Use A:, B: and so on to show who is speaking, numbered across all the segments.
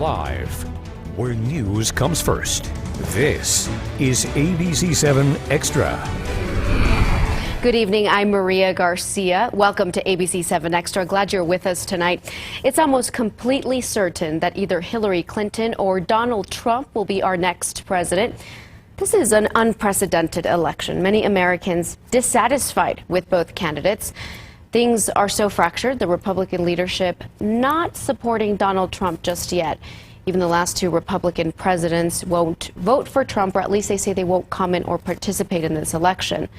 A: Live, where news comes first. This is ABC-7 Extra.
B: Good evening, I'm Maria Garcia. Welcome to ABC-7 Extra. Glad you're with us tonight. It's almost completely certain that either Hillary Clinton or Donald Trump will be our next president. This is an unprecedented election. Many Americans dissatisfied with both candidates. Things are so fractured, the Republican leadership not supporting Donald Trump just yet. Even the last two Republican presidents won't vote for Trump, or at least they say they won't comment or participate in this election.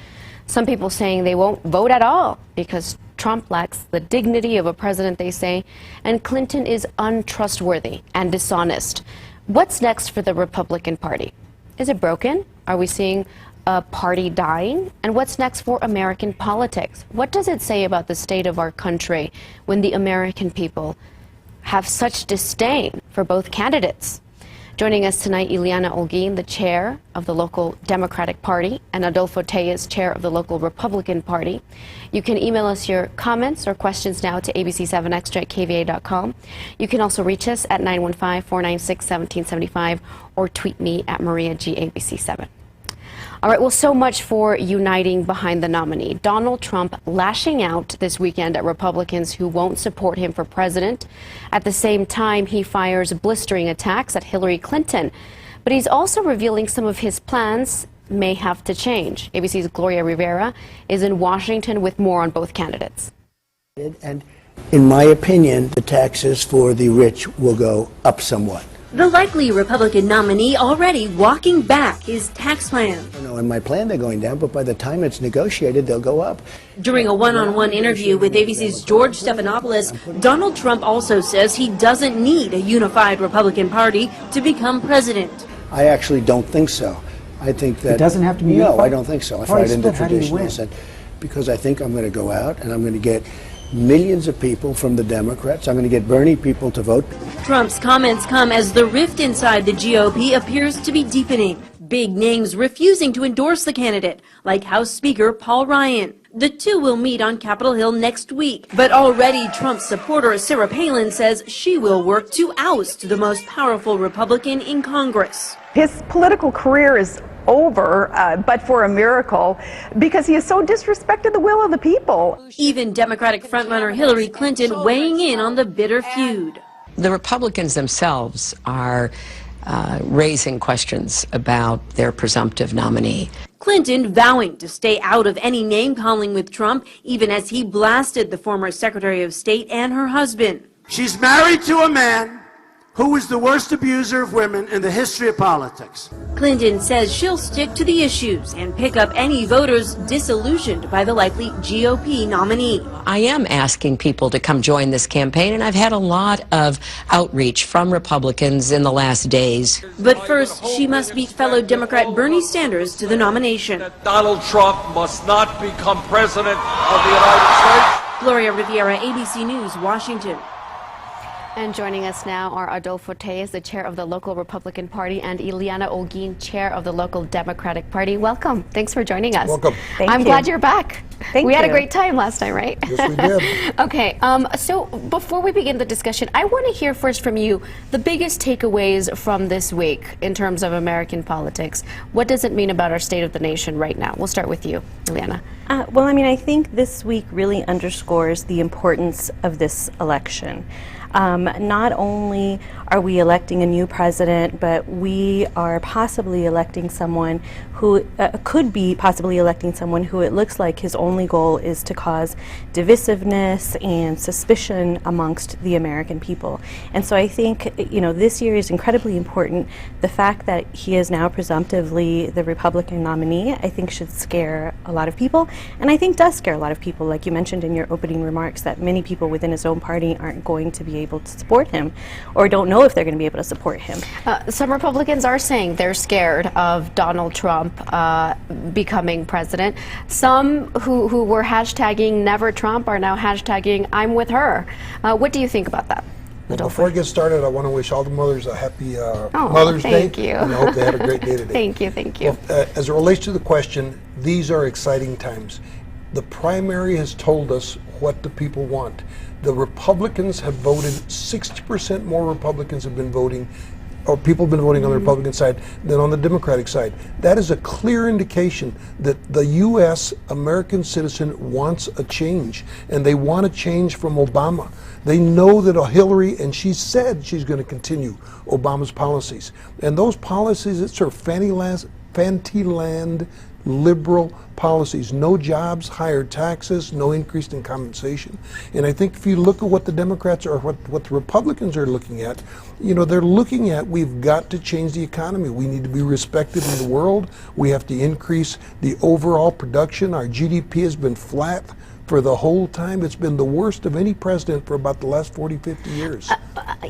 B: Some people saying they won't vote at all because Trump lacks the dignity of a president, they say, and Clinton is untrustworthy and dishonest. What's next for the Republican Party? Is it broken? Are we seeing a party dying? And what's next for American politics? What does it say about the state of our country when the American people have such disdain for both candidates? Joining us tonight, Iliana, Holguin, the chair of the local Democratic Party, and Adolpho, chair of the local Republican Party. You can email us your comments or questions now to ABC7Extra at KVIA.com. You can also reach us at 915-496-1775 or tweet me at MariaGABC7. All right, well, so much for uniting behind the nominee. Donald Trump lashing out this weekend at Republicans who won't support him for president. At the same time, he fires blistering attacks at Hillary Clinton. But he's also revealing some of his plans may have to change. ABC's Gloria Rivera is in Washington with more on both candidates.
C: And in my opinion, the taxes for the rich will go up somewhat.
D: The likely Republican nominee already walking back his tax plan.
C: In my plan they're going down, but by the time it's negotiated, they'll go up.
D: During a one-on-one interview with ABC's George Stephanopoulos, Donald Trump also says he doesn't need a unified Republican Party to become president.
C: I actually don't think so. I think that...
E: It doesn't have to be unified?
C: No, I don't think so. I find it the traditional sense. Because I think I'm going to go out and I'm going to get millions of people from the Democrats. I'm going to get Bernie people to vote.
D: Trump's comments come as the rift inside the GOP appears to be deepening. Big names refusing to endorse the candidate, like House Speaker Paul Ryan. The two will meet on Capitol Hill next week. But already Trump supporter Sarah Palin says she will work to oust the most powerful Republican in Congress.
F: His political career is over, but for a miracle, because he has so disrespected the will of the people.
D: Even Democratic frontrunner Hillary Clinton weighing in on the bitter feud.
G: The Republicans themselves are raising questions about their presumptive nominee.
D: Clinton vowing to stay out of any name-calling with Trump, even as he blasted the former Secretary of State and her husband.
H: She's married to a man who is the worst abuser of women in the history of politics.
D: Clinton says she'll stick to the issues and pick up any voters disillusioned by the likely GOP nominee.
G: I am asking people to come join this campaign, and I've had a lot of outreach from Republicans in the last days.
D: But first, she must beat fellow Democrat Bernie Sanders to the nomination.
I: Donald Trump must not become president of the United States.
D: Gloria Rivera, ABC News, Washington.
B: And joining us now are Adolpho, the chair of the local Republican Party, and Iliana, Holguin, chair of the local Democratic Party. Welcome. Thanks for joining us.
E: Welcome.
B: I'm glad you're back.
F: Thank
B: we
F: you.
B: had a great time last time, right?
E: Yes, we did.
B: Okay, so before we begin the discussion, I want to hear first from you the biggest takeaways from this week in terms of American politics. What does it mean about our state of the nation right now? We'll start with you, Iliana.
J: Well, I mean, I think this week really underscores the importance of this election. Not only are we electing a new president, but we are possibly electing someone who could be possibly electing someone who it looks like his only goal is to cause divisiveness and suspicion amongst the American people. And so I think, you know, this year is incredibly important. The fact that he is now presumptively the Republican nominee, I think should scare a lot of people, and I think does scare a lot of people, like you mentioned in your opening remarks, that many people within his own party aren't going to be able to support him or don't know if they're going to be able to support him.
B: Some Republicans are saying they're scared of Donald Trump becoming president. Some who were hashtagging Never Trump are now hashtagging I'm with her. What do you think about that?
E: Well, before I get started, I want to wish all the mothers a happy Mother's Day.
B: Thank you.
E: And I hope they had a great day today.
B: Thank you, thank you.
E: Well, as it relates to the question, these are exciting times. The primary has told us what the people want. The Republicans have voted, 60% more Republicans have been voting, or people have been voting on the Republican side than on the Democratic side. That is a clear indication that the U.S. American citizen wants a change, and they want a change from Obama. They know that Hillary, and she said she's going to continue Obama's policies. And those policies, it's her Fantasyland liberal policies. No jobs, higher taxes, no increase in compensation. And I think if you look at what the Democrats or what the Republicans are looking at, they're looking at, we've got to change the economy. We need to be respected in the world. We have to increase the overall production. Our GDP has been flat for the whole time. It's been the worst of any president for about the last 40, 50 years.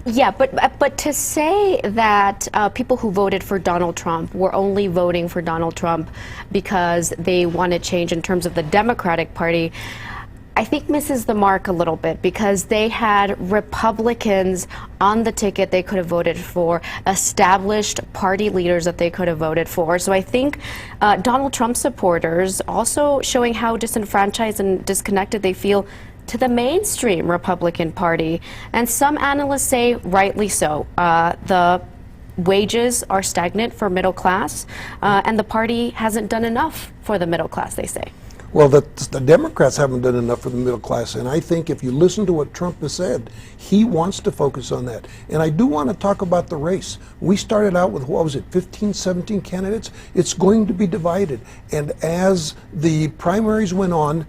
B: Yeah, but to say that people who voted for Donald Trump were only voting for Donald Trump because they wanted change in terms of the Democratic Party, I think misses the mark a little bit, because they had Republicans on the ticket they could have voted for, established party leaders that they could have voted for. So I think Donald Trump supporters also showing how disenfranchised and disconnected they feel to the mainstream Republican Party. And some analysts say rightly so. The wages are stagnant for middle class, and the party hasn't done enough for the middle class, they say.
E: Well, the Democrats haven't done enough for the middle class, and I think if you listen to what Trump has said, he wants to focus on that. And I do want to talk about the race. We started out with, 15, 17 candidates? It's going to be divided. And as the primaries went on,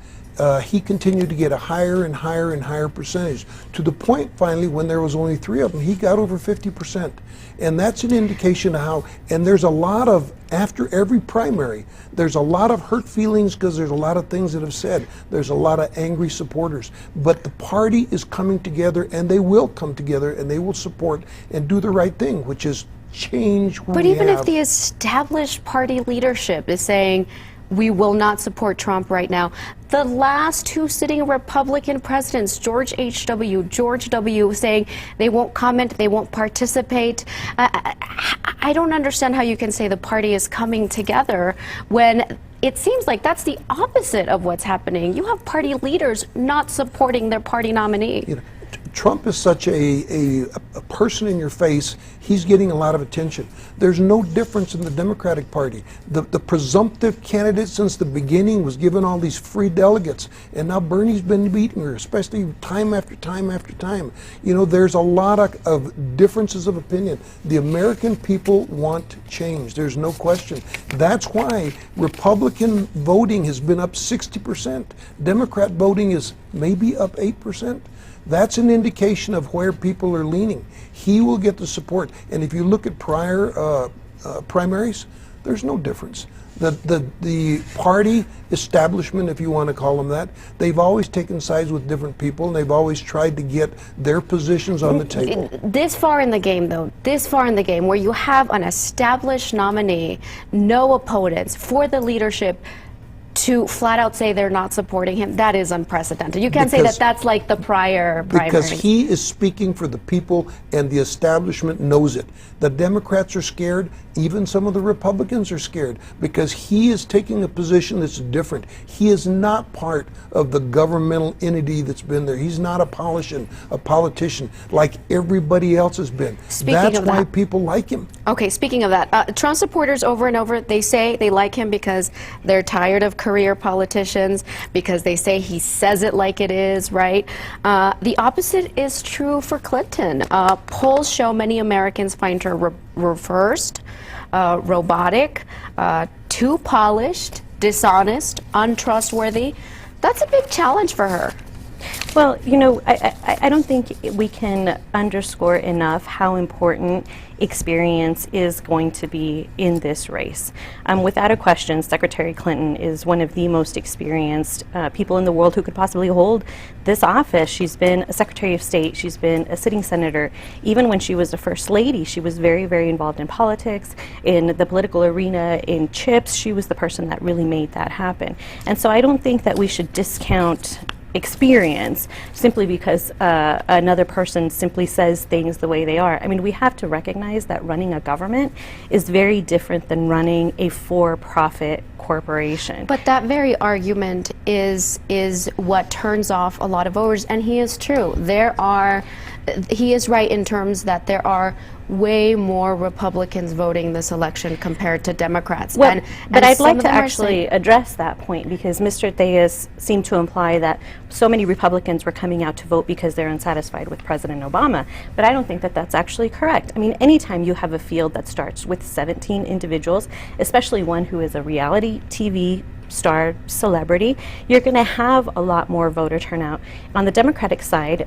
E: he continued to get a higher and higher and higher percentage, to the point finally when there was only 3 of them, he got over 50%. And that's an indication of how, and there's a lot of, after every primary, there's a lot of hurt feelings because there's a lot of things that have said. There's a lot of angry supporters. But the party is coming together, and they will come together, and they will support and do the right thing, which is change who we have.
B: But even if the established party leadership is saying, we will not support Trump right now. The last 2 sitting Republican presidents, George H.W., George W., saying they won't comment, they won't participate. I don't understand how you can say the party is coming together when it seems like that's the opposite of what's happening. You have party leaders not supporting their party nominee.
E: Trump is such a person in your face. He's getting a lot of attention. There's no difference in the Democratic Party. The presumptive candidate since the beginning was given all these free delegates, and now Bernie's been beating her, especially time after time after time. There's a lot of differences of opinion. The American people want change. There's no question. That's why Republican voting has been up 60%. Democrat voting is maybe up 8%. That's an indication of where people are leaning. He will get the support. And if you look at prior primaries, there's no difference. The party establishment, if you want to call them that, they've always taken sides with different people, and they've always tried to get their positions on the table.
B: This far in the game, though, where you have an established nominee, no opponents for the leadership, to flat out say they're not supporting him, that is unprecedented. You can't say that that's like the prior primary.
E: Because he is speaking for the people, and the establishment knows it. The Democrats are scared. Even some of the Republicans are scared, because he is taking a position that's different. He is not part of the governmental entity that's been there. He's not a politician like everybody else has been. That's why people like him.
B: Okay, speaking of that, Trump supporters over and over, they say they like him because they're tired of career politicians, because they say he says it like it is, right? The opposite is true for Clinton. Polls show many Americans find her reversed, robotic, too polished, dishonest, untrustworthy. That's a big challenge for her.
J: Well, I don't think we can underscore enough how important experience is going to be in this race. Without a question, Secretary Clinton is one of the most experienced people in the world who could possibly hold this office. She's been a Secretary of State, she's been a sitting senator. Even when she was a First Lady, she was very, very involved in politics, in the political arena, in CHIPS. She was the person that really made that happen. And so I don't think that we should discount experience simply because another person simply says things the way they are. I mean, we have to recognize that running a government is very different than running a for-profit corporation.
B: But that very argument is what turns off a lot of voters, and he is true. He is right in terms that there are way more Republicans voting this election compared to Democrats.
J: Well, but I'd like to actually address that point, because Mr. Theus seemed to imply that so many Republicans were coming out to vote because they're unsatisfied with President Obama. But I don't think that that's actually correct. I mean, anytime you have a field that starts with 17 individuals, especially one who is a reality TV star celebrity, you're going to have a lot more voter turnout. On the Democratic side,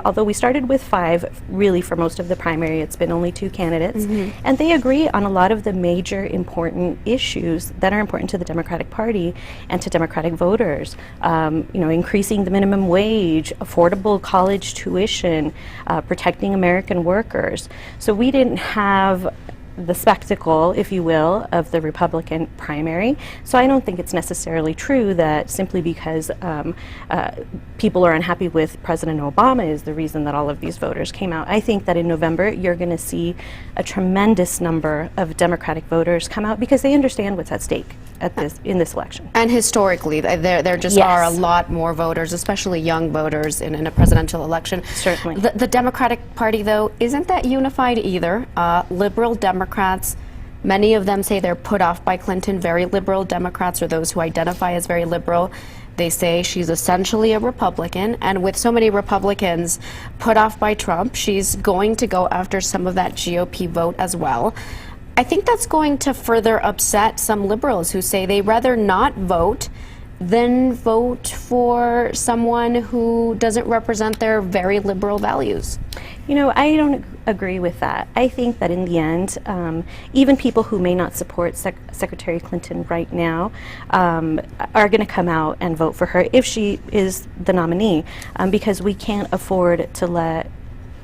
J: although we started with 5, really for most of the primary, it's been only 2 candidates, and they agree on a lot of the major important issues that are important to the Democratic Party and to Democratic voters. You know, increasing the minimum wage, affordable college tuition, protecting American workers. So we didn't have the spectacle, if you will, of the Republican primary. So I don't think it's necessarily true that simply because people are unhappy with President Obama is the reason that all of these voters came out. I think that in November you're going to see a tremendous number of Democratic voters come out because they understand what's at stake in this election.
B: And historically, there just are a lot more voters, especially young voters, in a presidential election.
J: Certainly.
B: The Democratic Party, though, isn't that unified either. Liberal Democrats, many of them say they're put off by Clinton. Very liberal Democrats, or those who identify as very liberal, they say she's essentially a Republican, and with so many Republicans put off by Trump, she's going to go after some of that GOP vote as well. I think that's going to further upset some liberals who say they rather not vote than vote for someone who doesn't represent their very liberal values.
J: You know, I don't agree with that. I think that in the end, even people who may not support Secretary Clinton right now are going to come out and vote for her if she is the nominee, because we can't afford to let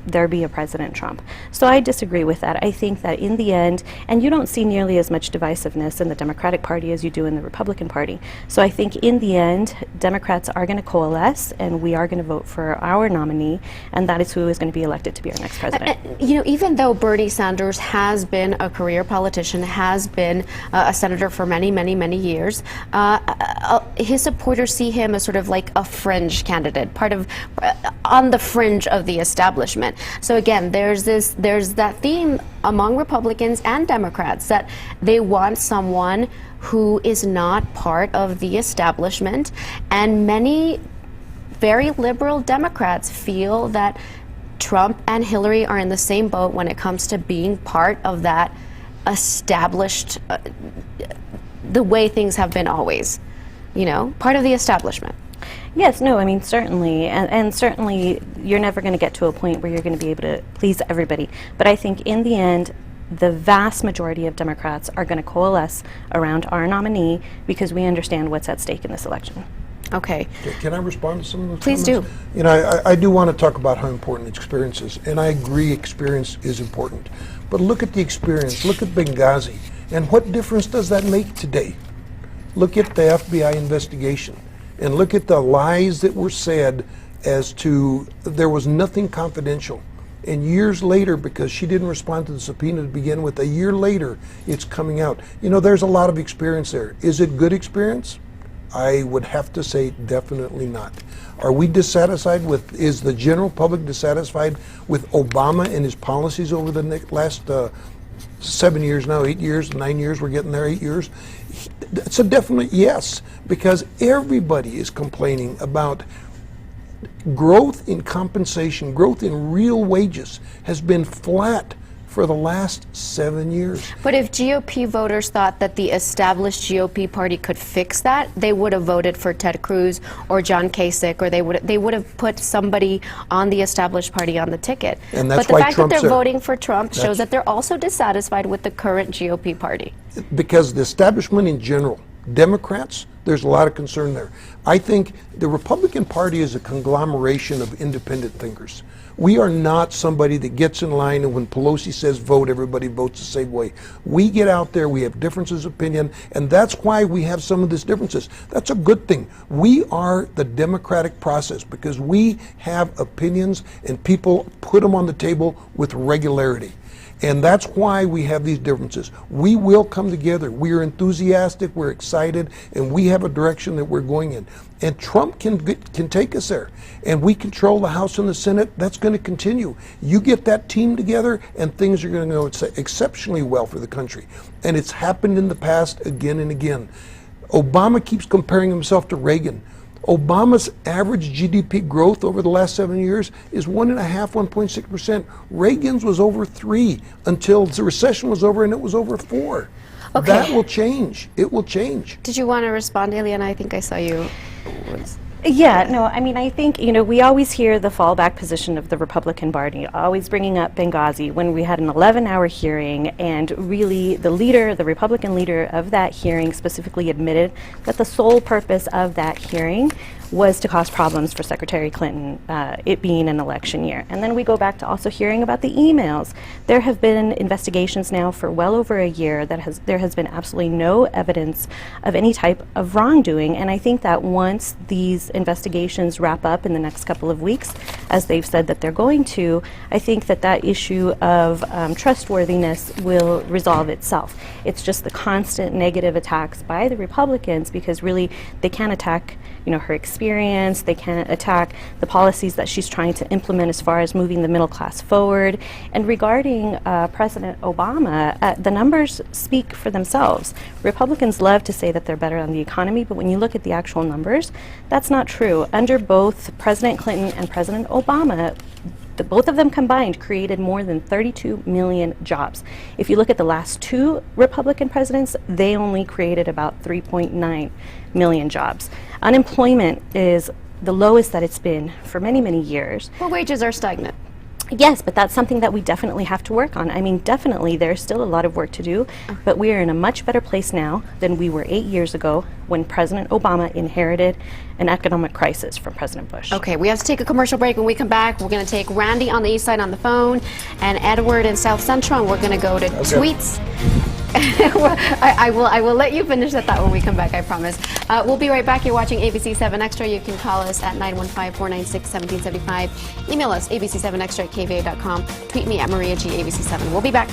J: there be a President Trump. So I disagree with that. I think that in the end, and you don't see nearly as much divisiveness in the Democratic Party as you do in the Republican Party. So I think in the end, Democrats are going to coalesce, and we are going to vote for our nominee, and that is who is going to be elected to be our next president.
B: You know, even though Bernie Sanders has been a career politician, has been a senator for many, many, many years, his supporters see him as sort of like a fringe candidate, on the fringe of the establishment. So again, there's that theme among Republicans and Democrats that they want someone who is not part of the establishment, and many very liberal Democrats feel that Trump and Hillary are in the same boat when it comes to being part of that established, the way things have been always, you know, part of the establishment.
J: Yes, no, I mean, certainly, and certainly you're never going to get to a point where you're going to be able to please everybody. But I think in the end, the vast majority of Democrats are going to coalesce around our nominee because we understand what's at stake in this election.
B: Okay.
E: Can I respond to some of those
B: Please
E: comments?
B: do.
E: You know, I do want to talk about how important experience is, and I agree experience is important. But look at the experience. Look at Benghazi. And what difference does that make today? Look at the FBI investigation. And look at the lies that were said as to there was nothing confidential. And years later, because she didn't respond to the subpoena to begin with, a year later, it's coming out. You know, there's a lot of experience there. Is it good experience? I would have to say definitely not. Are we dissatisfied with, is the general public dissatisfied with Obama and his policies over the last 7 years now, 8 years, 9 years, we're getting there, 8 years? It's a definite yes, because everybody is complaining about growth in compensation, growth in real wages has been flat for the last 7 years.
B: But if GOP voters thought that the established GOP party could fix that, they would have voted for Ted Cruz or John Kasich, or they would have put somebody on the established party on the ticket.
E: And that's
B: but the
E: why
B: fact
E: Trump's
B: that they're
E: there.
B: voting for Trump shows that they're also dissatisfied with the current GOP party.
E: Because the establishment in general Democrats, there's a lot of concern there. I think the Republican Party is a conglomeration of independent thinkers. We are not somebody that gets in line and when Pelosi says vote, everybody votes the same way. We get out there, we have differences of opinion, and that's why we have some of these differences. That's a good thing. We are the democratic process because we have opinions and people put them on the table with regularity. And that's why we have these differences. We will come together. We are enthusiastic, we're excited, and we have a direction that we're going in. And Trump can take us there. And we control the House and the Senate. That's going to continue. You get that team together, and things are going to go exceptionally well for the country. And it's happened in the past again and again. Obama keeps comparing himself to Reagan. Obama's average GDP growth over the last 7 years is 1.5%, 1.6%. Reagan's was over 3% until the recession was over, and it was over 4%.
B: Okay.
E: That will change. It will change.
B: Did you want to respond, Iliana? I think I saw you.
J: Yeah, no, I mean, I think, we always hear the fallback position of the Republican Party, always bringing up Benghazi when we had an 11-hour hearing, and really the Republican leader of that hearing specifically admitted that the sole purpose of that hearing was to cause problems for Secretary Clinton, it being an election year. And then we go back to also hearing about the emails. There have been investigations now for well over a year that there has been absolutely no evidence of any type of wrongdoing. And I think that once these investigations wrap up in the next couple of weeks, as they've said that they're going to, I think that issue of trustworthiness will resolve itself. It's just the constant negative attacks by the Republicans because really they can't attack her experience, they can't attack the policies that she's trying to implement as far as moving the middle class forward. And regarding President Obama, the numbers speak for themselves. Republicans love to say that they're better on the economy, but when you look at the actual numbers, that's not true. Under both President Clinton and President Obama, both of them combined created more than 32 million jobs. If you look at the last two Republican presidents, they only created about 3.9 million jobs. Unemployment is the lowest that it's been for many, many years.
B: Well, wages are stagnant.
J: Yes, but that's something that we definitely have to work on. I mean, definitely there's still a lot of work to do, but we are in a much better place now than we were 8 years ago when President Obama inherited an economic crisis from President Bush.
B: Okay, we have to take a commercial break. When we come back, we're going to take Randy on the east side on the phone and Edward in South Central, and we're going to go to tweets. I will let you finish that thought when we come back, I promise. We'll be right back. You're watching ABC-7 Extra. You can call us at 915-496-1775. Email us, ABC7Extra at KVIA.com. Tweet me at MariaGABC7. We'll be back.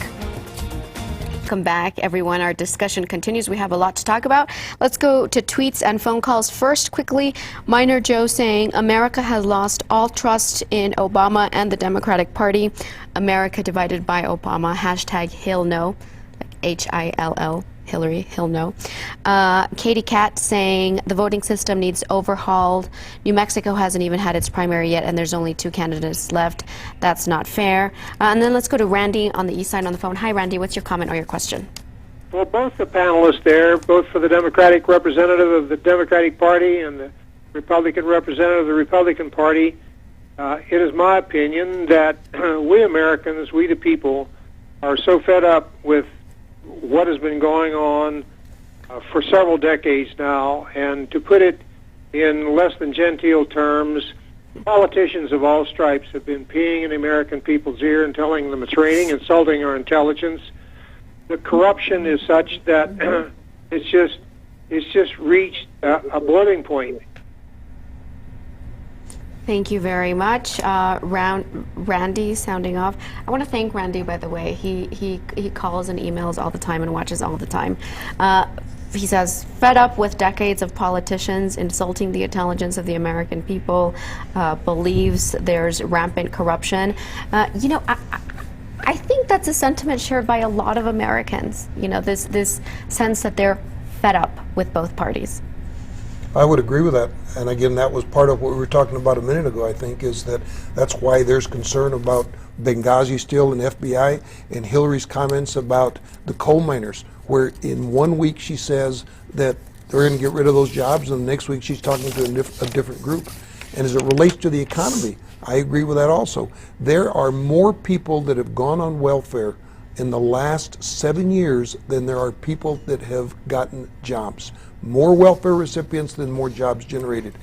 B: Welcome back, everyone. Our discussion continues. We have a lot to talk about. Let's go to tweets and phone calls. First, quickly, Minor Joe saying, America has lost all trust in Obama and the Democratic Party. America divided by Obama. Hashtag Hill no. H-I-L-L. Hillary, Hill no. Katie Cat saying the voting system needs overhauled. New Mexico hasn't even had its primary yet, and there's only 2 candidates left. That's not fair. And then let's go to Randy on the east side on the phone. Hi, Randy. What's your comment or your question?
K: Well, both the panelists there, both for the Democratic representative of the Democratic Party and the Republican representative of the Republican Party, it is my opinion that we Americans, we the people, are so fed up with what has been going on for several decades now, and to put it in less than genteel terms, politicians of all stripes have been peeing in the American people's ear and telling them it's raining, insulting our intelligence. The corruption is such that it's just reached a boiling point.
B: Thank you very much. Randy sounding off. I want to thank Randy, by the way. He calls and emails all the time and watches all the time. He says, fed up with decades of politicians insulting the intelligence of the American people, believes there's rampant corruption. I think that's a sentiment shared by a lot of Americans. This sense that they're fed up with both parties.
E: I would agree with that. And again, that was part of what we were talking about a minute ago, I think, is that's why there's concern about Benghazi still and FBI, and Hillary's comments about the coal miners, where in 1 week she says that they're going to get rid of those jobs, and the next week she's talking to a different group. And as it relates to the economy, I agree with that also. There are more people that have gone on welfare in the last 7 years than there are people that have gotten jobs. More welfare recipients than more jobs generated.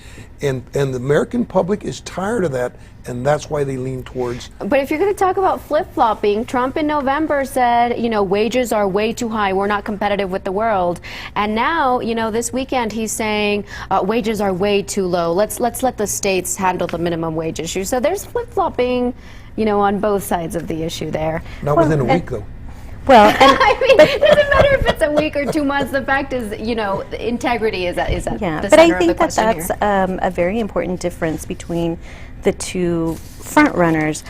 E: And the American public is tired of that, and that's why they lean towards.
B: But if you're going to talk about flip-flopping, Trump in November said, you know, wages are way too high, we're not competitive with the world. And now, you know, this weekend he's saying wages are way too low. Let's let the states handle the minimum wage issue. So there's flip-flopping, you know, on both sides of the issue there.
E: Not within a week, though.
J: Well,
B: I mean, it doesn't matter if it's a week or 2 months. The fact is, you know, integrity is at the center of the question.
J: But I think that's a very important difference between the two front runners.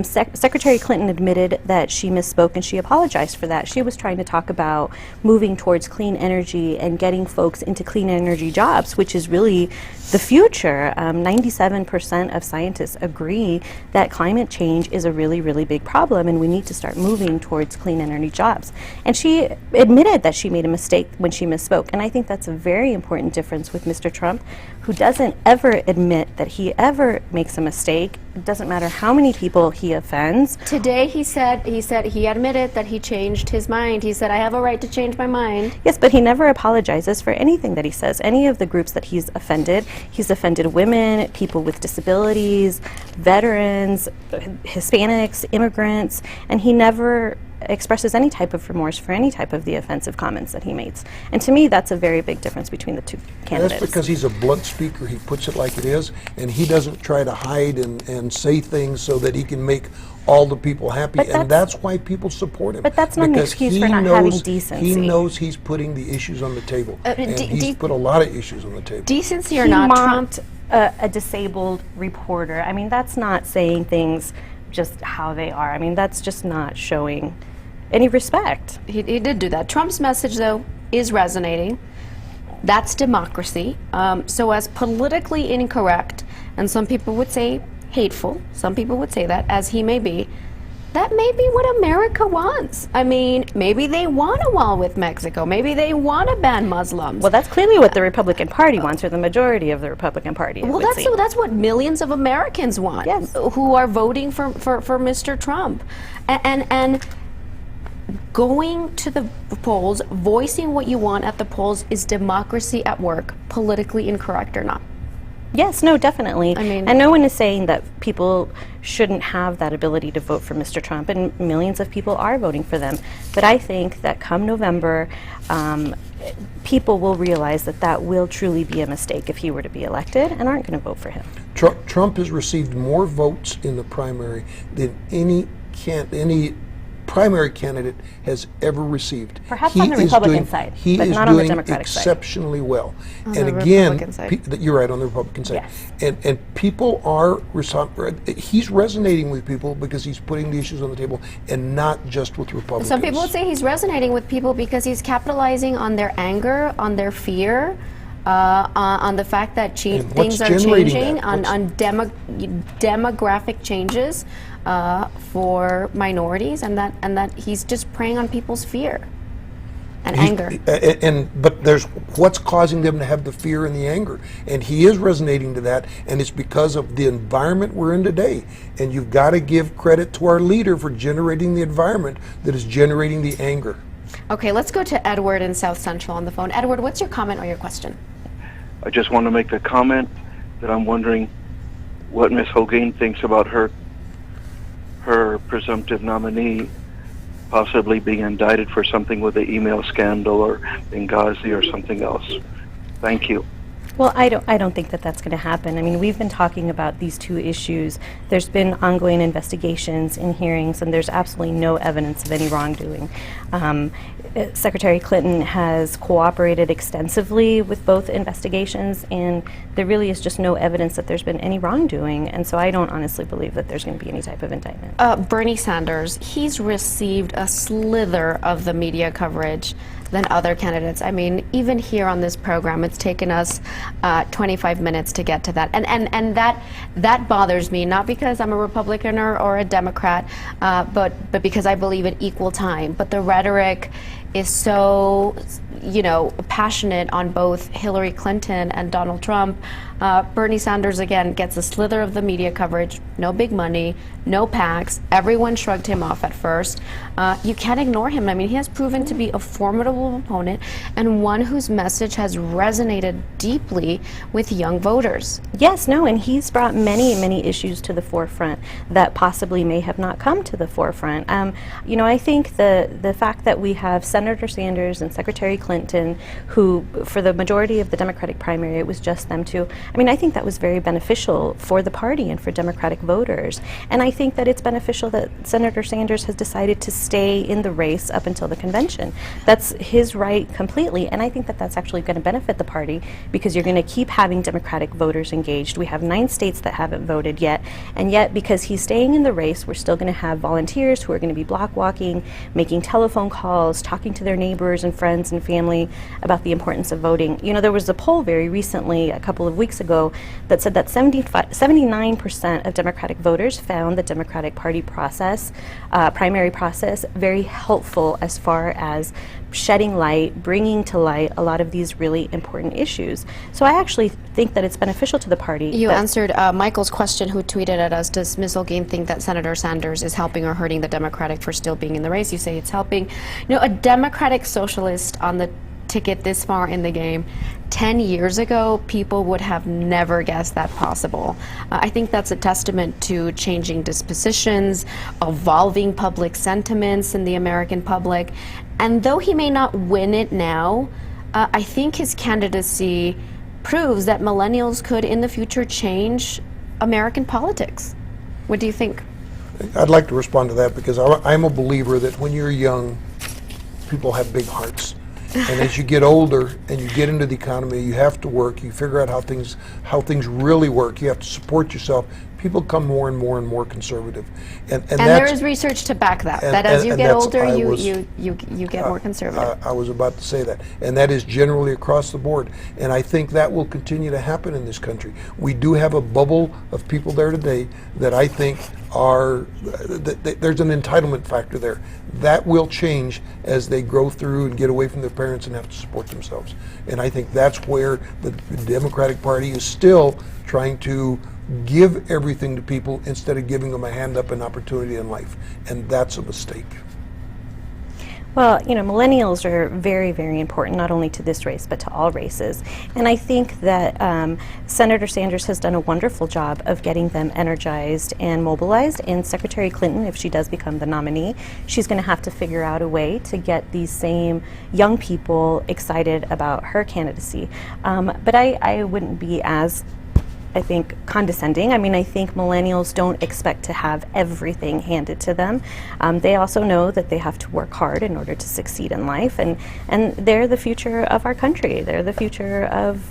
J: Secretary Clinton admitted that she misspoke, and she apologized for that. She was trying to talk about moving towards clean energy and getting folks into clean energy jobs, which is really the future. 97% of scientists agree that climate change is a really, really big problem, and we need to start moving towards clean energy jobs. And she admitted that she made a mistake when she misspoke, and I think that's a very important difference with Mr. Trump, who doesn't ever admit that he ever makes a mistake. It doesn't matter how many people he offends.
B: Today he admitted that he changed his mind. He said, I have a right to change my mind.
J: Yes, but he never apologizes for anything that he says. Any of the groups that he's offended women, people with disabilities, veterans, Hispanics, immigrants, and he never expresses any type of remorse for any type of the offensive comments that he makes. And to me, that's a very big difference between the two candidates.
E: That's because he's a blunt speaker. He puts it like it is, and he doesn't try to hide and say things so that he can make all the people happy, and that's why people support him.
J: But that's not an excuse for not having decency.
E: He knows he's putting the issues on the table, and he's put a lot of issues on the table.
B: Decency or not, Trump,
J: a disabled reporter. I mean, that's not saying things just how they are. I mean, that's just not showing any respect.
B: He did do that. Trump's message, though, is resonating. That's democracy. So as politically incorrect, and some people would say hateful, some people would say that, as he may be, that may be what America wants. I mean, maybe they want a wall with Mexico. Maybe they want to ban Muslims.
J: Well, that's clearly what the Republican Party wants, or the majority of the Republican Party.
B: Well, that's what millions of Americans want, yes, who are voting for Mr. Trump. And going to the polls, voicing what you want at the polls is democracy at work, politically incorrect or not.
J: Yes, no, definitely.
B: I mean,
J: and no one is saying that people shouldn't have that ability to vote for Mr. Trump, and millions of people are voting for them. But I think that come November, people will realize that that will truly be a mistake if he were to be elected, and aren't going to vote for him.
E: Trump has received more votes in the primary than any primary candidate has ever received.
J: Perhaps on the Republican side, but not on the Democratic side.
E: He is doing exceptionally well.
B: On
E: and
B: the
E: again,
B: Republican side.
E: You're right, on the Republican side.
J: Yes.
E: And people are, he's resonating with people because he's putting the issues on the table, and not just with Republicans.
B: Some people would say he's resonating with people because he's capitalizing on their anger, on their fear, on the fact that things are changing, on demographic changes for minorities, and that he's just preying on people's fear and anger.
E: But there's what's causing them to have the fear and the anger, and he is resonating to that, and it's because of the environment we're in today. And you've got to give credit to our leader for generating the environment that is generating the anger.
B: Okay, let's go to Edward in South Central on the phone. Edward, what's your comment or your question?
L: I just want to make a comment that I'm wondering what Ms. Holguin thinks about her presumptive nominee possibly being indicted for something with the email scandal or Benghazi or something else. Thank you.
J: Well, I don't think that that's going to happen. I mean, we've been talking about these two issues. There's been ongoing investigations and hearings, and there's absolutely no evidence of any wrongdoing. Secretary Clinton has cooperated extensively with both investigations, and there really is just no evidence that there's been any wrongdoing, and so I don't honestly believe that there's going to be any type of indictment.
B: Bernie Sanders, he's received a slither of the media coverage than other candidates. I mean, even here on this program, it's taken us 25 minutes to get to that. And that bothers me, not because I'm a Republican or a Democrat, but because I believe in equal time. But the rhetoric is so, passionate on both Hillary Clinton and Donald Trump. Bernie Sanders, again, gets a slither of the media coverage, no big money, no PACs. Everyone shrugged him off at first. You can't ignore him. I mean, he has proven to be a formidable opponent and one whose message has resonated deeply with young voters.
J: Yes, no, and he's brought many, many issues to the forefront that possibly may have not come to the forefront. I think the fact that we have Senator Sanders and Secretary Clinton, who, for the majority of the Democratic primary, it was just them two. I mean, I think that was very beneficial for the party and for Democratic voters. And I think that it's beneficial that Senator Sanders has decided to stay in the race up until the convention. That's his right completely, and I think that that's actually going to benefit the party because you're going to keep having Democratic voters engaged. We have 9 states that haven't voted yet, and yet because he's staying in the race, we're still going to have volunteers who are going to be block walking, making telephone calls, talking to their neighbors and friends and family about the importance of voting. There was a poll very recently, a couple of weeks ago, that said that 79% of Democratic voters found the Democratic Party process, primary process, very helpful as far as shedding light, bringing to light a lot of these really important issues. So I actually think that it's beneficial to the party.
B: You answered Michael's question, who tweeted at us, does Ms. Holguin think that Senator Sanders is helping or hurting the Democratic for still being in the race? You say it's helping. A Democratic socialist on the ticket this far in the game, 10 years ago, people would have never guessed that possible. I think that's a testament to changing dispositions, evolving public sentiments in the American public. And though he may not win it now, I think his candidacy proves that millennials could in the future change American politics. What do you think?
E: I'd like to respond to that because I'm a believer that when you're young, people have big hearts. And as you get older and you get into the economy, you have to work, you figure out how things really work, you have to support yourself. People become more and more and more conservative. And
B: there is research to back that, as you get older, you get more conservative.
E: I was about to say that. And that is generally across the board. And I think that will continue to happen in this country. We do have a bubble of people there today that I think there's an entitlement factor there. That will change as they grow through and get away from their parents and have to support themselves. And I think that's where the Democratic Party is still trying to give everything to people instead of giving them a hand up and opportunity in life. And that's a mistake.
J: Well, millennials are very, very important, not only to this race, but to all races. And I think that Senator Sanders has done a wonderful job of getting them energized and mobilized. And Secretary Clinton, if she does become the nominee, she's going to have to figure out a way to get these same young people excited about her candidacy. But I wouldn't be as, I think, condescending. I mean, I think millennials don't expect to have everything handed to them. They also know that they have to work hard in order to succeed in life, and they're the future of our country. They're the future of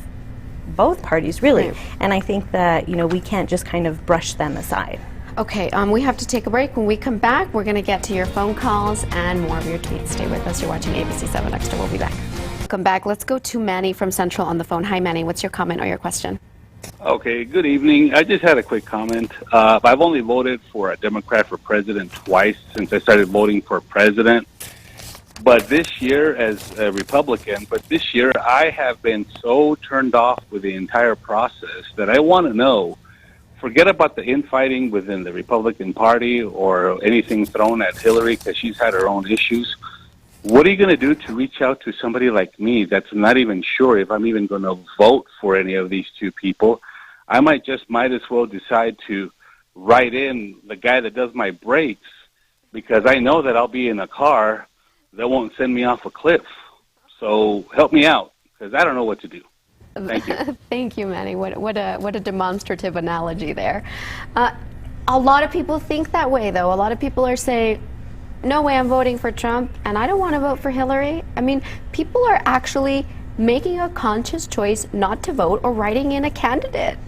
J: both parties, really. Right. And I think that, we can't just kind of brush them aside.
B: Okay, we have to take a break. When we come back, we're going to get to your phone calls and more of your tweets. Stay with us. You're watching ABC-7 Extra. We'll be back. Welcome back. Let's go to Manny from Central on the phone. Hi, Manny. What's your comment or your question?
M: Okay, good evening. I just had a quick comment. I've only voted for a Democrat for president twice since I started voting for president. But this year, as a Republican, I have been so turned off with the entire process that I want to know, forget about the infighting within the Republican Party or anything thrown at Hillary because she's had her own issues. What are you going to do to reach out to somebody like me that's not even sure if I'm even going to vote for any of these two people? I might as well decide to write in the guy that does my brakes because I know that I'll be in a car that won't send me off a cliff. So help me out because I don't know what to do. Thank you.
B: Thank you, Manny. What a demonstrative analogy there. A lot of people think that way, though. A lot of people are saying, no way I'm voting for Trump, and I don't want to vote for Hillary. I mean, people are actually making a conscious choice not to vote or writing in a candidate.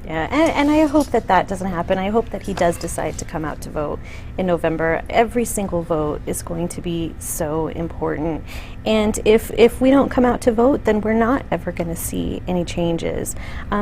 J: Yeah, and I hope that that doesn't happen. I hope that he does decide to come out to vote in November. Every single vote is going to be so important. And if we don't come out to vote, then we're not ever going to see any changes.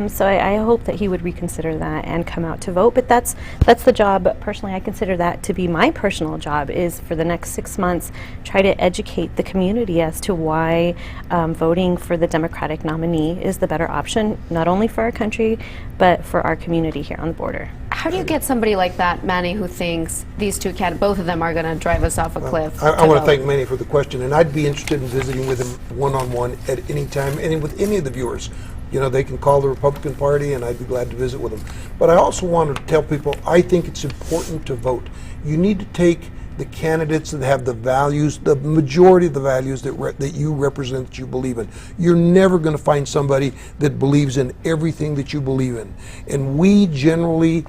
J: So I hope that he would reconsider that and come out to vote. But that's the job, personally, I consider that to be my personal job, is for the next 6 months, try to educate the community as to why voting for the Democratic nominee is the better option, not only for our country, but for our community here on the border.
B: How do you get somebody like that, Manny, who thinks these two both of them are going to drive us off a cliff?
E: I want to thank Manny for the question, and I'd be interested in visiting with him one-on-one at any time, and with any of the viewers. You know, they can call the Republican Party, and I'd be glad to visit with them. But I also want to tell people, I think it's important to vote. You need to take the candidates that have the values, the majority of the values that you represent, that you believe in. You're never going to find somebody that believes in everything that you believe in. And we generally,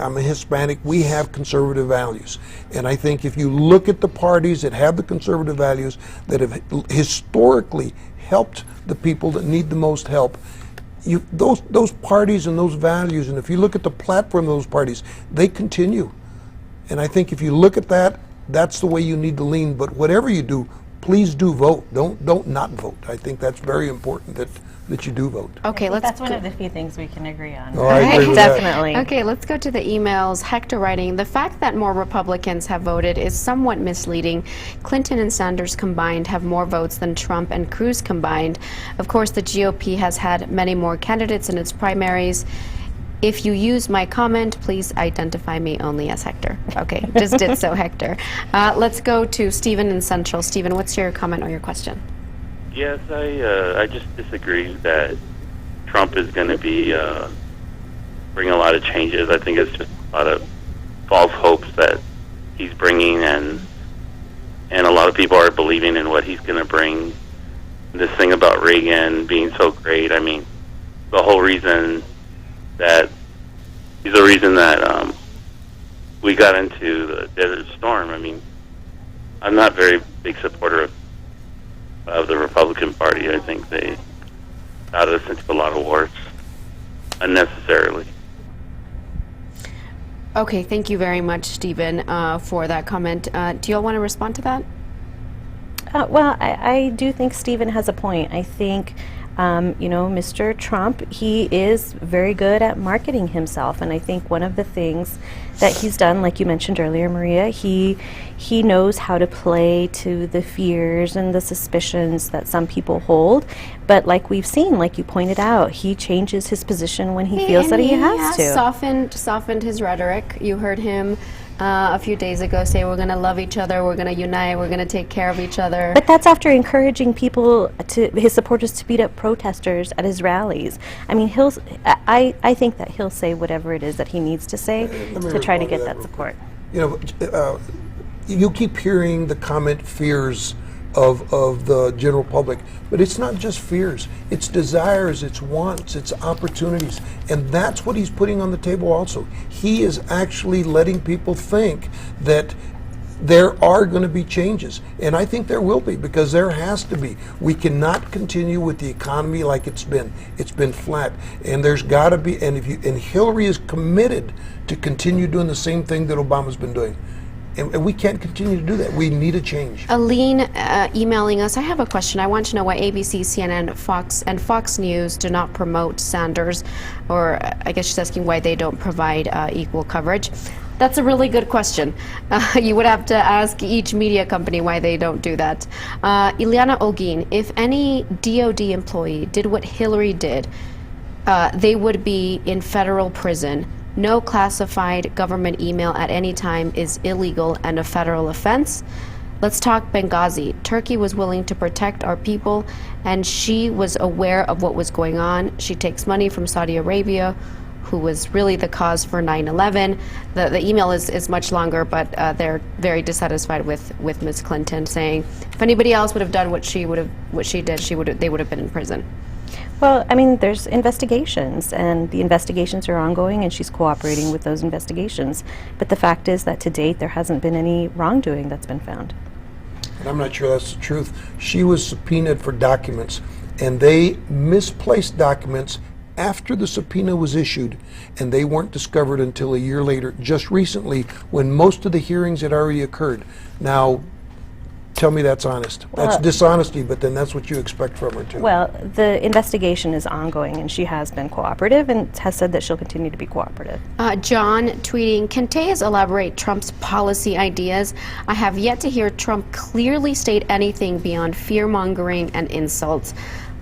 E: I'm a Hispanic, we have conservative values. And I think if you look at the parties that have the conservative values, that have historically helped the people that need the most help, those parties and those values, and if you look at the platform of those parties, they continue. And I think if you look at that, that's the way you need to lean. But whatever you do, please do vote. Don't not vote. I think that's very important that you do vote.
B: Okay,
J: that's one of the few things we can agree on.
E: Oh, I agree with
J: Definitely.
E: that.
B: Okay, let's go to the emails. Hector writing, the fact that more Republicans have voted is somewhat misleading. Clinton and Sanders combined have more votes than Trump and Cruz combined. Of course, the GOP has had many more candidates in its primaries. If you use my comment, please identify me only as Hector. Okay, just did so, Hector. Let's go to Stephen in Central. Stephen, what's your comment or your question?
N: Yes, I just disagree that Trump is going to be bring a lot of changes. I think it's just a lot of false hopes that he's bringing, and a lot of people are believing in what he's going to bring. This thing about Reagan being so great, I mean, the whole reason that he's the reason that we got into the Desert Storm. I mean, I'm not a very big supporter of the Republican Party. I think they got us into a lot of wars unnecessarily.
B: Okay, thank you very much, Stephen, for that comment. Do you all want to respond to that?
J: Well, I do think Stephen has a point. I think you know, Mr. Trump, he is very good at marketing himself, and I think one of the things that he's done, like you mentioned earlier, Maria, he knows how to play to the fears and the suspicions that some people hold. But like we've seen, like you pointed out, he changes his position when he feels that he has to.
B: Softened his rhetoric. You heard him a few days ago say we're going to love each other, we're going to unite, we're going to take care of each other.
J: But that's after encouraging people, his supporters, to beat up protesters at his rallies. I mean, I think that he'll say whatever it is that he needs to say to try to get that support.
E: You know, you keep hearing the comment fears of the general public, but it's not just fears, it's desires, it's wants, it's opportunities, and that's what he's putting on the table also. He is actually letting people think that there are going to be changes, and I think there will be, because there has to be. We cannot continue with the economy like it's been. It's been flat, and there's got to be, and Hillary is committed to continue doing the same thing that Obama's been doing. And we can't continue to do that. We need a change.
B: Aline emailing us, I have a question. I want to know why ABC, CNN, Fox, and Fox News do not promote Sanders, or I guess she's asking why they don't provide equal coverage. That's a really good question. You would have to ask each media company why they don't do that. Iliana Holguin, if any DOD employee did what Hillary did, they would be in federal prison. No classified government email at any time is illegal and a federal offense. Let's talk Benghazi. Turkey was willing to protect our people, and she was aware of what was going on. She takes money from Saudi Arabia, who was really the cause for 9/11. The email is much longer, but they're very dissatisfied with Ms. Clinton, saying if anybody else would have done what she did, they would have been in prison.
J: Well, I mean, there's investigations, and the investigations are ongoing, and she's cooperating with those investigations. But the fact is that to date, there hasn't been any wrongdoing that's been found.
E: And I'm not sure that's the truth. She was subpoenaed for documents, and they misplaced documents after the subpoena was issued, and they weren't discovered until a year later, just recently, when most of the hearings had already occurred. Now, tell me that's honest. That's dishonesty, but then that's what you expect from her, too.
J: Well, the investigation is ongoing, and she has been cooperative and has said that she'll continue to be cooperative.
B: John tweeting, can Tejas elaborate Trump's policy ideas? I have yet to hear Trump clearly state anything beyond fear-mongering and insults.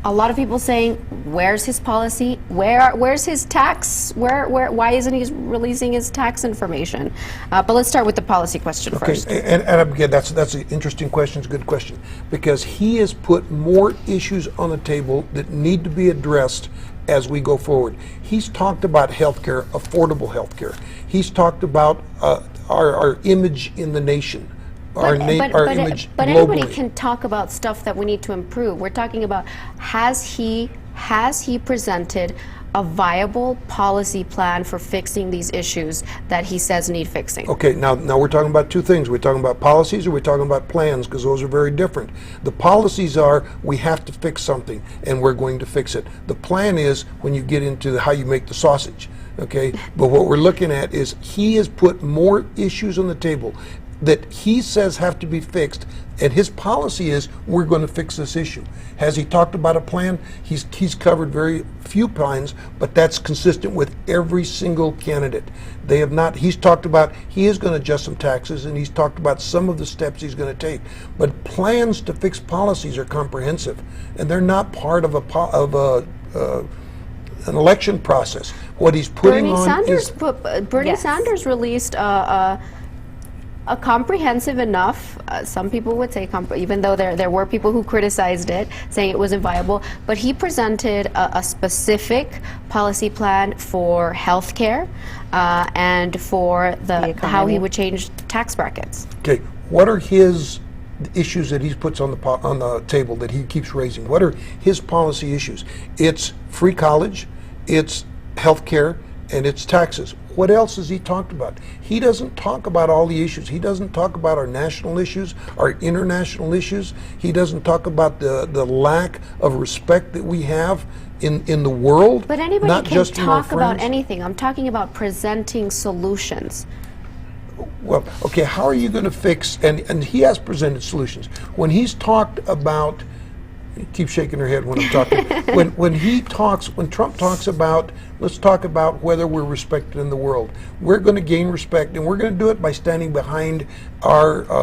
B: A lot of people saying, where's his policy? Where's his tax? Why isn't he releasing his tax information? But let's start with the policy question first.
E: And again, that's an interesting question. It's a good question, because he has put more issues on the table that need to be addressed as we go forward. He's talked about healthcare, affordable healthcare. He's talked about our image in the nation. Our image globally.
B: Anybody can talk about stuff that we need to improve. We're talking about, has he presented a viable policy plan for fixing these issues that he says need fixing?
E: Okay, now we're talking about two things. We're talking about policies, or we're talking about plans, because those are very different. The policies are, we have to fix something, and we're going to fix it. The plan is when you get into how you make the sausage. Okay, but what we're looking at is he has put more issues on the table that he says have to be fixed, and his policy is, we're going to fix this issue. Has he talked about a plan? He's covered very few plans, but that's consistent with every single candidate. They have not. He's talked about he is going to adjust some taxes, and he's talked about some of the steps he's going to take. But plans to fix policies are comprehensive, and they're not part of an election process. What he's putting
B: Bernie Sanders released a comprehensive enough, some people would say, even though there were people who criticized it, saying it wasn't viable, but he presented a specific policy plan for health care and for how he would change tax brackets.
E: Okay, what are his issues that he puts on the table that he keeps raising? What are his policy issues? It's free college, it's health care, and it's taxes. What else has he talked about? He doesn't talk about all the issues. He doesn't talk about our national issues, our international issues. He doesn't talk about the lack of respect that we have in the world.
B: But anybody
E: not
B: can
E: just
B: talk about anything. I'm talking about presenting solutions.
E: Well, okay, how are you going to fix, and he has presented solutions. When he's talked about, keep shaking her head when I'm talking. when Trump talks about, let's talk about whether we're respected in the world. We're going to gain respect, and we're going to do it by standing behind our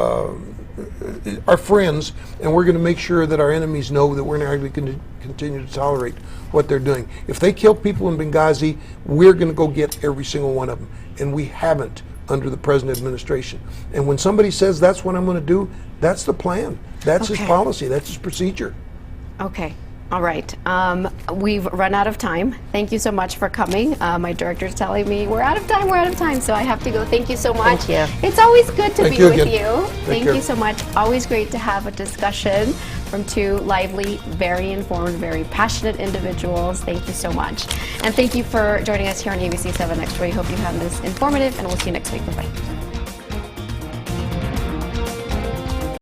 E: friends, and we're going to make sure that our enemies know that we're not going to continue to tolerate what they're doing. If they kill people in Benghazi, we're going to go get every single one of them, and we haven't under the present administration. And when somebody says that's what I'm going to do, that's the plan. That's his policy. That's his procedure.
B: Okay. All right. We've run out of time. Thank you so much for coming. My director's telling me we're out of time, so I have to go. Thank you so much.
J: Thank you.
B: It's always good to be with
E: again.
B: you.
E: Thank
B: you so much. Always great to have a discussion from two lively, very informed, very passionate individuals. Thank you so much. And thank you for joining us here on ABC-7 Extra. We hope you found this informative, and we'll see you next week. Bye-bye.